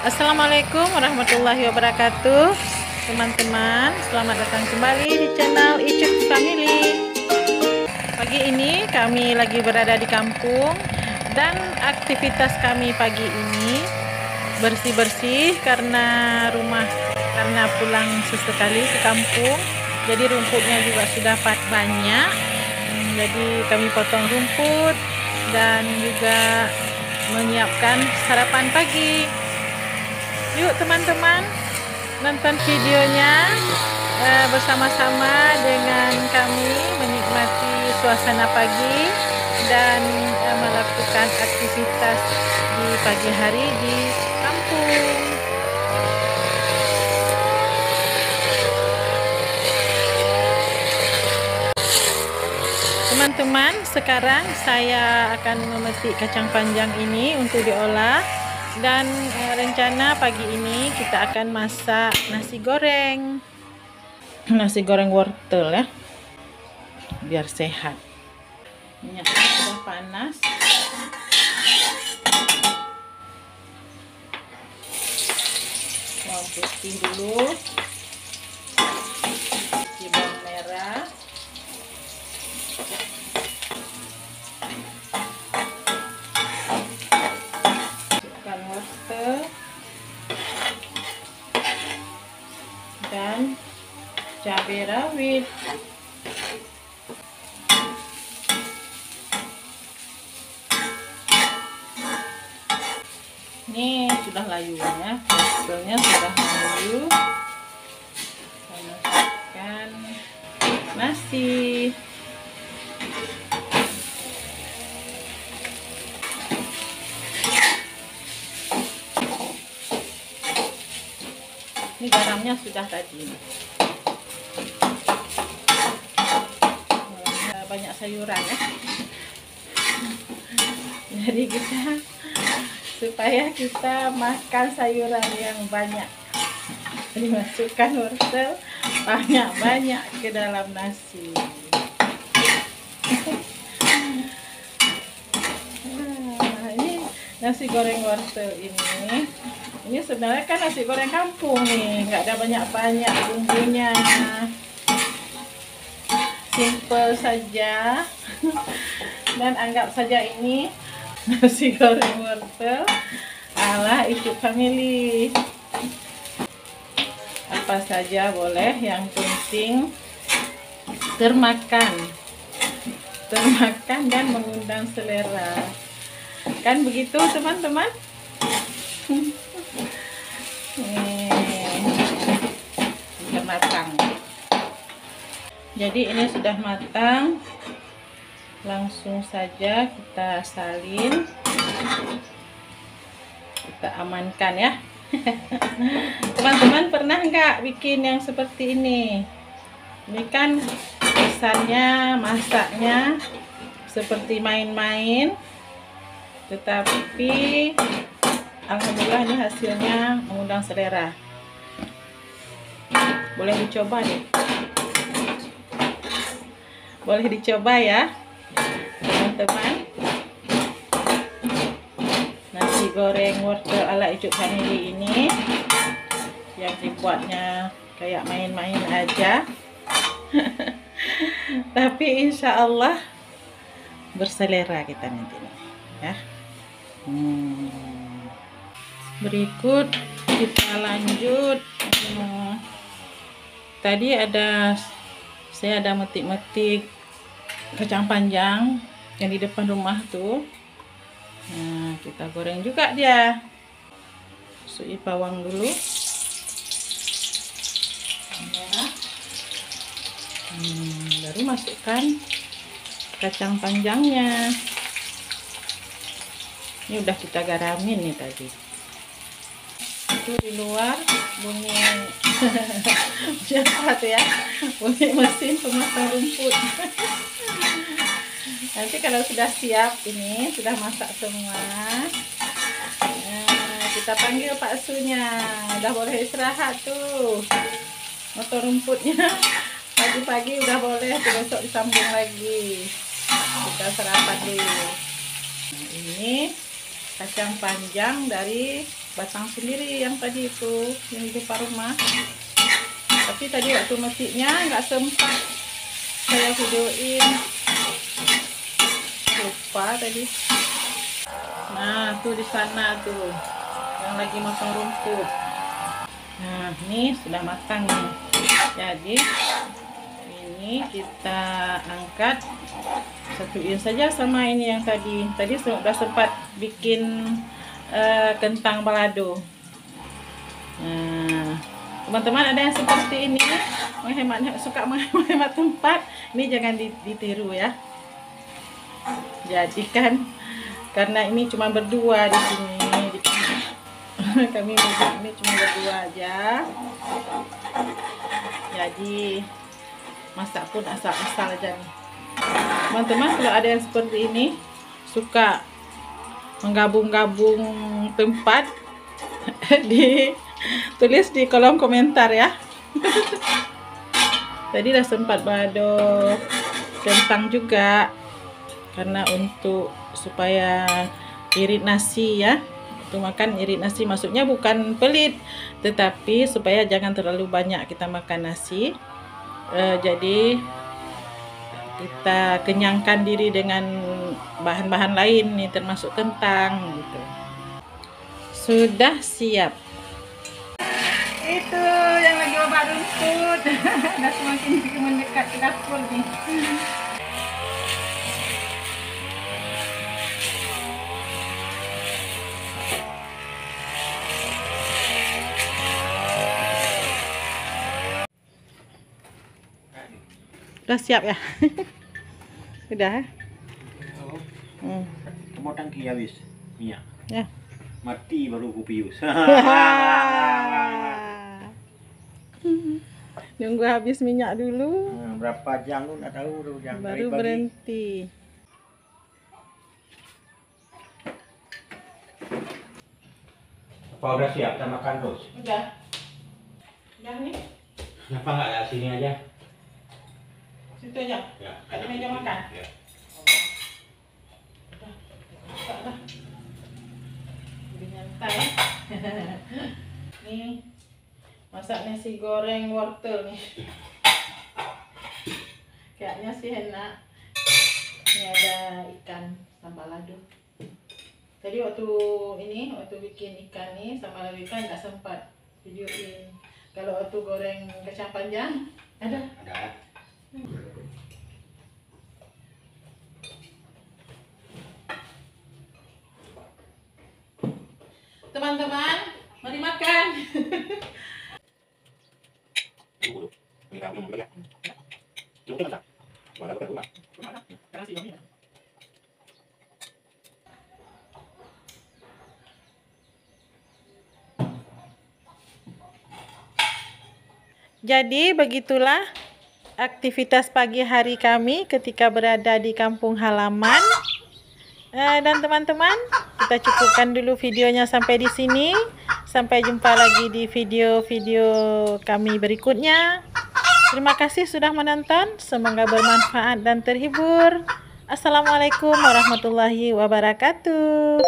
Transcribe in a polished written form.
Assalamualaikum warahmatullahi wabarakatuh. Teman-teman, selamat datang kembali di channel Icuk Family. Pagi ini kami lagi berada di kampung, dan aktivitas kami pagi ini bersih-bersih karena pulang sesekali ke kampung. Jadi rumputnya juga sudah banyak. Jadi kami potong rumput dan juga menyiapkan sarapan pagi. Yuk teman-teman, nonton videonya bersama-sama dengan kami menikmati suasana pagi dan melakukan aktivitas di pagi hari di kampung. Teman-teman, sekarang saya akan memetik kacang panjang ini untuk diolah. Dan rencana pagi ini kita akan masak nasi goreng wortel ya, biar sehat. Minyaknya sudah panas. Bawang putih dulu, bawang merah, wortel dan cabai rawit. Ini sudah layu ya, wortelnya sudah layu. Kita masukkan nasi. Ini garamnya sudah tadi. Banyak sayuran ya. Jadi supaya kita makan sayuran yang banyak, dimasukkan wortel banyak-banyak ke dalam nasi. Ini nasi goreng wortel ini sebenarnya kan nasi goreng kampung nih, nggak ada banyak-banyak bumbunya, simple saja. Dan anggap saja ini nasi goreng wortel ala Icuk Family. Apa saja boleh, yang penting termakan dan mengundang selera, kan begitu teman-teman. Sudah matang. Jadi ini sudah matang, langsung saja kita salin, kita amankan ya. Teman-teman pernah nggak bikin yang seperti ini? Ini kan kesannya masaknya seperti main-main, tetapi alhamdulillah ini hasilnya mengundang selera. Boleh dicoba deh. Boleh dicoba ya teman-teman. Nasi goreng wortel ala Icuk Family ini yang dibuatnya kayak main-main aja. Tapi insya Allah berselera kita nanti ya. Berikut kita lanjut. Tadi saya ada metik-metik kacang panjang yang di depan rumah tuh. Nah, kita goreng juga dia. Masukkan bawang dulu, merah. Baru masukkan kacang panjangnya. Ini udah kita garamin nih tadi. Itu di luar bunyi siapa tuh ya, bunyi mesin pemasang rumput. Nanti kalau sudah siap, ini sudah masak semua, nah, kita panggil Pak Sunya. Udah boleh istirahat tuh, motor rumputnya. Pagi-pagi udah boleh, besok disambung lagi. Kita sarapan dulu. Nah, ini kacang panjang dari batang sendiri yang tadi itu, yang di depan rumah. Tapi tadi waktu metiknya nggak sempat saya videoin, lupa tadi. Nah tuh di sana tuh yang lagi motong rumput. Nah ini sudah matang nih. Jadi ini kita angkat, satuin saja sama ini yang tadi sudah sempat bikin kentang balado. Nah teman-teman ada yang seperti ini suka menghemat tempat, ini jangan ditiru ya. Jadi kan karena ini cuma berdua di sini, kami ini cuma berdua aja, jadi masak pun asal-asal aja nih. Teman-teman kalau ada yang seperti ini suka menggabung-gabung tempat tulis di kolom komentar ya. Tadi udah sempat balado kentang juga, karena untuk supaya irit nasi ya, untuk makan irit nasi, maksudnya bukan pelit, tetapi supaya jangan terlalu banyak kita makan nasi. Jadi kita kenyangkan diri dengan bahan-bahan lain nih, termasuk kentang gitu. Sudah siap. Itu yang lagi obat rumput. Udah semakin mendekat ke dapur nih. Udah siap ya? Udah. Mau tangki habis minyak. Ya. Mati baru kupius. Nunggu habis minyak dulu. Berapa jam lu nggak tahu tuh, jam baru berhenti. Apa udah siap kita makan terus? Udah. Udah nih. Kenapa nggak ada sini aja? Situ aja. Ya. Ada meja makan. Ya. Udah. Lebih nyantai. Nih. Masak nasi goreng wortel nih. Kayaknya sih enak. Ini ada ikan sambal lado. Tadi waktu bikin ikan nih sambal lado ikan nggak sempat videoin. Kalau waktu goreng kacang panjang ada. Teman-teman, mari makan. Jadi begitulah aktivitas pagi hari kami ketika berada di kampung halaman. Dan teman-teman, kita cukupkan dulu videonya sampai di sini. Sampai jumpa lagi di video-video kami berikutnya. Terima kasih sudah menonton. Semoga bermanfaat dan terhibur. Assalamualaikum warahmatullahi wabarakatuh.